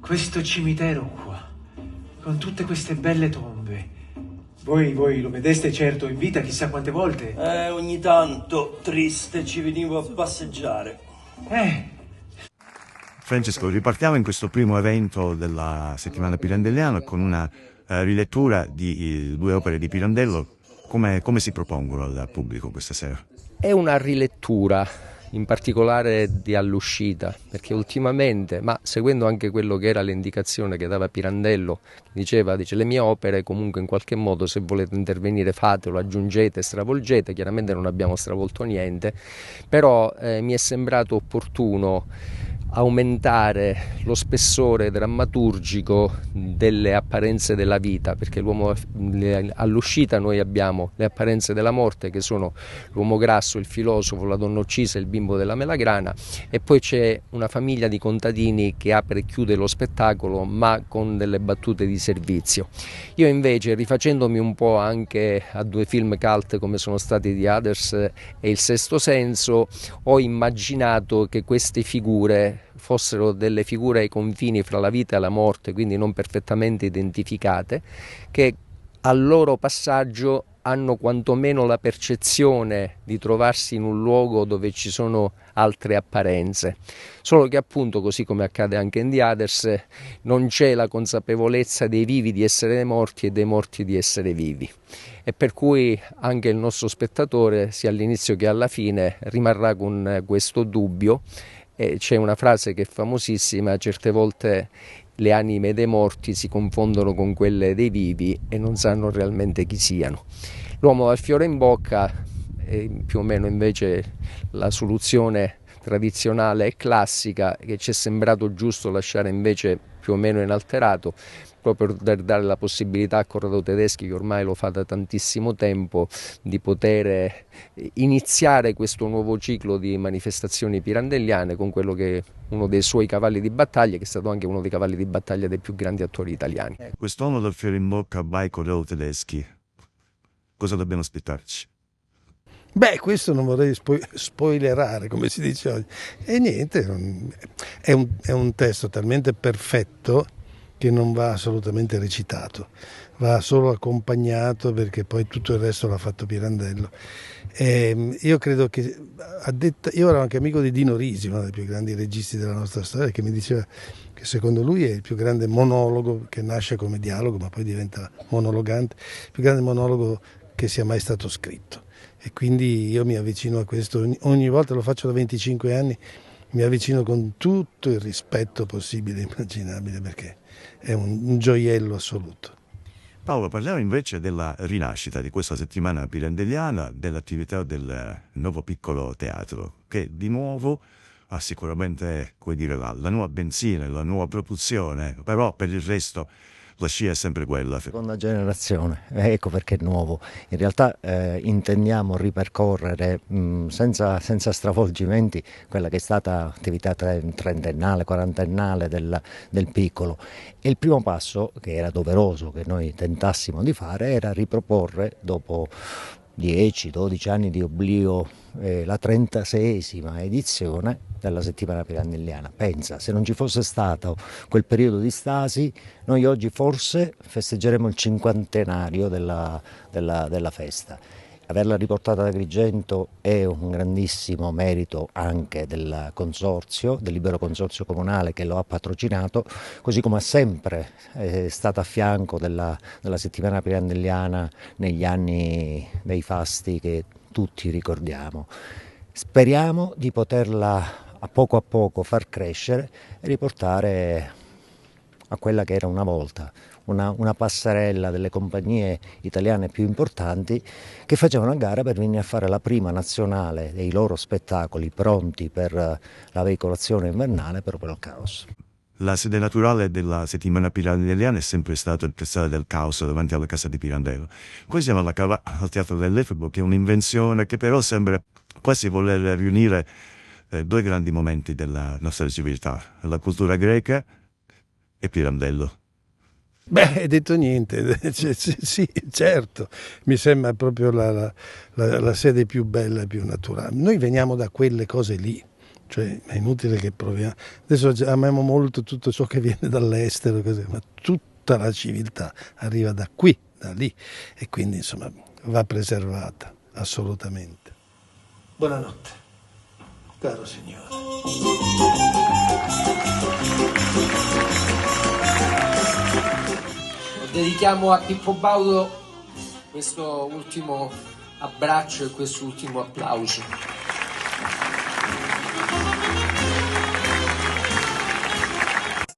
questo cimitero qua, con tutte queste belle tombe. Voi lo vedeste certo in vita chissà quante volte. Ogni tanto, triste, ci venivo a passeggiare. Francesco, ripartiamo in questo primo evento della settimana pirandelliana con una rilettura di due opere di Pirandello. Come si propongono al pubblico questa sera? È una rilettura, in particolare di All'uscita, perché ultimamente, ma seguendo anche quello che era l'indicazione che dava Pirandello, dice le mie opere comunque in qualche modo se volete intervenire fatelo, aggiungete, stravolgete, chiaramente non abbiamo stravolto niente, però mi è sembrato opportuno aumentare lo spessore drammaturgico delle apparenze della vita, perché all'uscita noi abbiamo le apparenze della morte, che sono l'uomo grasso, il filosofo, la donna uccisa, il bimbo della melagrana, e poi c'è una famiglia di contadini che apre e chiude lo spettacolo ma con delle battute di servizio. Io invece, rifacendomi un po' anche a due film cult come sono stati The Others e Il Sesto Senso, ho immaginato che queste figure fossero delle figure ai confini fra la vita e la morte, quindi non perfettamente identificate, che al loro passaggio hanno quantomeno la percezione di trovarsi in un luogo dove ci sono altre apparenze, solo che appunto, così come accade anche in The Others, non c'è la consapevolezza dei vivi di essere morti e dei morti di essere vivi, e per cui anche il nostro spettatore, sia all'inizio che alla fine, rimarrà con questo dubbio. E c'è una frase che è famosissima: certe volte le anime dei morti si confondono con quelle dei vivi e non sanno realmente chi siano. L'uomo dal fiore in bocca è più o meno invece la soluzione tradizionale e classica, che ci è sembrato giusto lasciare invece più o meno inalterato, proprio per dare la possibilità a Corrado Tedeschi, che ormai lo fa da tantissimo tempo, di poter iniziare questo nuovo ciclo di manifestazioni pirandelliane con quello che è uno dei suoi cavalli di battaglia, che è stato anche uno dei cavalli di battaglia dei più grandi attori italiani. Quest'uomo dal fiore in bocca by Corrado Tedeschi, cosa dobbiamo aspettarci? Questo non vorrei spoilerare, come si dice oggi. E niente, è un testo talmente perfetto che non va assolutamente recitato, va solo accompagnato, perché poi tutto il resto l'ha fatto Pirandello. Io credo che, io ero anche amico di Dino Risi, uno dei più grandi registi della nostra storia, che mi diceva che secondo lui è il più grande monologo, che nasce come dialogo ma poi diventa monologante, il più grande monologo che sia mai stato scritto. E quindi io mi avvicino a questo, ogni volta, lo faccio da 25 anni, mi avvicino con tutto il rispetto possibile e immaginabile, perché è un gioiello assoluto. Paolo, parliamo invece della rinascita di questa settimana pirandelliana, dell'attività del nuovo piccolo teatro, che di nuovo ha sicuramente, come dire, la nuova benzina, la nuova propulsione, però per il resto la scia è sempre quella. Seconda generazione, ecco perché è nuovo. In realtà intendiamo ripercorrere senza stravolgimenti quella che è stata attività trentennale, quarantennale del piccolo. E il primo passo, che era doveroso che noi tentassimo di fare, era riproporre dopo 10-12 anni di oblio la 36esima edizione della settimana pirandelliana. Pensa, se non ci fosse stato quel periodo di stasi, noi oggi forse festeggeremo il cinquantenario della festa. Averla riportata da Agrigento è un grandissimo merito anche del consorzio, del libero consorzio comunale che lo ha patrocinato, così come ha sempre stato a fianco della settimana pirandelliana negli anni dei fasti che tutti ricordiamo. Speriamo di poterla a poco far crescere e riportare a quella che era una volta, una passerella delle compagnie italiane più importanti, che facevano a gara per venire a fare la prima nazionale dei loro spettacoli pronti per la veicolazione invernale proprio al Caos. La sede naturale della settimana pirandelliana è sempre stato il Piazzale del Caos davanti alla casa di Pirandello. Qui siamo al Teatro dell'Efebo, che è un'invenzione che però sembra quasi voler riunire due grandi momenti della nostra civiltà, la cultura greca e Pirandello. Hai detto niente, sì, certo, mi sembra proprio la sede più bella e più naturale. Noi veniamo da quelle cose lì, Cioè è inutile che proviamo. Adesso amiamo molto tutto ciò che viene dall'estero, ma tutta la civiltà arriva da qui, da lì, e quindi insomma va preservata assolutamente. Buonanotte, caro signore. Dedichiamo a Pippo Baudo questo ultimo abbraccio e questo ultimo applauso.